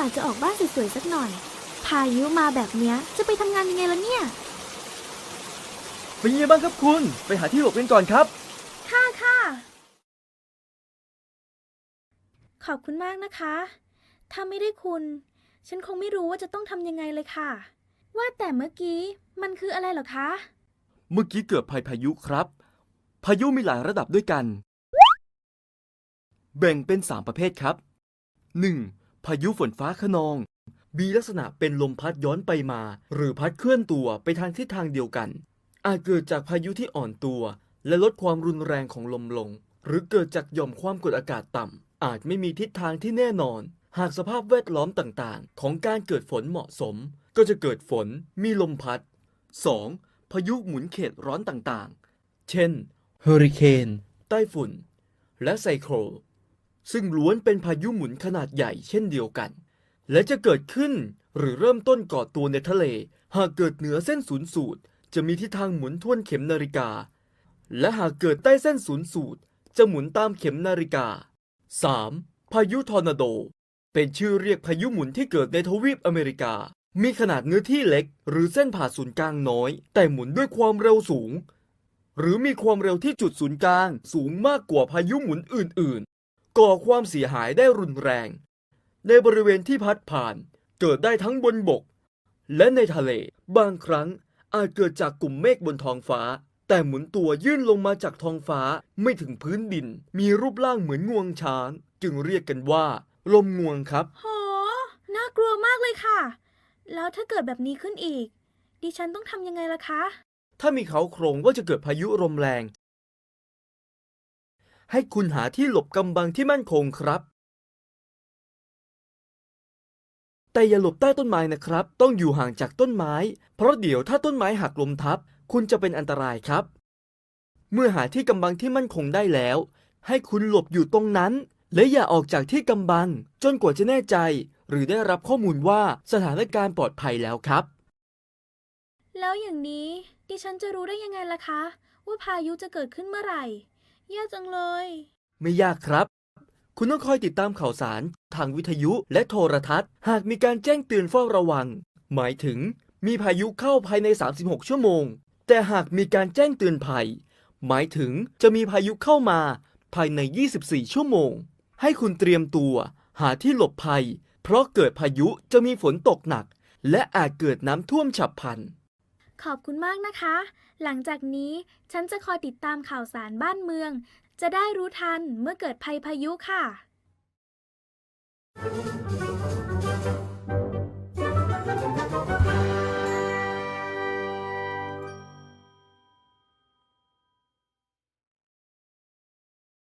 ส่าห์จะออกบ้านสวยๆสักหน่อยพายุมาแบบเนี้ยจะไปทำงานยังไงล่ะเนี่ยเป็นยังไงบ้างครับคุณไปหาที่หลบกันก่อนครับค่ะขอบคุณมากนะคะถ้าไม่ได้คุณฉันคงไม่รู้ว่าจะต้องทำยังไงเลยค่ะว่าแต่เมื่อกี้มันคืออะไรเหรอคะเมื่อกี้เกิดภัยพายุครับพายุมีหลายระดับด้วยกันแบ่งเป็น3ประเภทครับ 1. พายุฝนฟ้าคะนองมีลักษณะเป็นลมพัดย้อนไปมาหรือพัดเคลื่อนตัวไปทางทิศทางเดียวกันอาจเกิดจากพายุที่อ่อนตัวและลดความรุนแรงของลมลงหรือเกิดจากหย่อมความกดอากาศต่ำอาจไม่มีทิศทางที่แน่นอนหากสภาพแวดล้อมต่างๆของการเกิดฝนเหมาะสมก็จะเกิดฝนมีลมพัด 2. พายุหมุนเขตร้อนต่างๆเช่นเฮอริเคนไต้ฝุ่นและไซโคลนซึ่งล้วนเป็นพายุหมุนขนาดใหญ่เช่นเดียวกันและจะเกิดขึ้นหรือเริ่มต้นก่อตัวในทะเลหากเกิดเหนือเส้นศูนย์สูตรจะมีทิศทางหมุนทวนเข็มนาฬิกาและหากเกิดใต้เส้นศูนย์สูตรจะหมุนตามเข็มนาฬิกา 3. พายุทอร์นาโดเป็นชื่อเรียกพายุหมุนที่เกิดในทวีปอเมริกามีขนาดเนื้อที่เล็กหรือเส้นผ่าศูนย์กลางน้อยแต่หมุนด้วยความเร็วสูงหรือมีความเร็วที่จุดศูนย์กลางสูงมากกว่าพายุหมุนอื่นๆก่อความเสียหายได้รุนแรงในบริเวณที่พัดผ่านเกิดได้ทั้งบนบกและในทะเลบางครั้งอาจเกิดจากกลุ่มเมฆบนท้องฟ้าแต่หมุนตัวยื่นลงมาจากท้องฟ้าไม่ถึงพื้นดินมีรูปร่างเหมือนงวงช้างจึงเรียกกันว่าลมงวงครับโหน่ากลัวมากเลยค่ะแล้วถ้าเกิดแบบนี้ขึ้นอีกดิฉันต้องทำยังไงล่ะคะถ้ามีเขาโครงว่าจะเกิดพายุลมแรงให้คุณหาที่หลบกำบังที่มั่นคงครับแต่อย่าหลบใต้ต้นไม้นะครับต้องอยู่ห่างจากต้นไม้เพราะเดี๋ยวถ้าต้นไม้หักล้มทับคุณจะเป็นอันตรายครับเมื่อหาที่กำบังที่มั่นคงได้แล้วให้คุณหลบอยู่ตรงนั้นและอย่าออกจากที่กำบังจนกว่าจะแน่ใจหรือได้รับข้อมูลว่าสถานการณ์ปลอดภัยแล้วครับแล้วอย่างนี้ดิฉันจะรู้ได้ยังไงล่ะคะว่าพายุจะเกิดขึ้นเมื่อไหร่ยากจังเลยไม่ยากครับคุณต้องคอยติดตามข่าวสารทางวิทยุและโทรทัศน์หากมีการแจ้งเตือนเฝ้าระวังหมายถึงมีพายุเข้าภายใน36ชั่วโมงแต่หากมีการแจ้งเตือนภัยหมายถึงจะมีพายุเข้ามาภายใน24ชั่วโมงให้คุณเตรียมตัวหาที่หลบภัยเพราะเกิดพายุจะมีฝนตกหนักและอาจเกิดน้ำท่วมฉับพลันขอบคุณมากนะคะหลังจากนี้ฉันจะคอยติดตามข่าวสารบ้านเมืองจะได้รู้ทันเมื่อเกิดภัยพายุค่ะ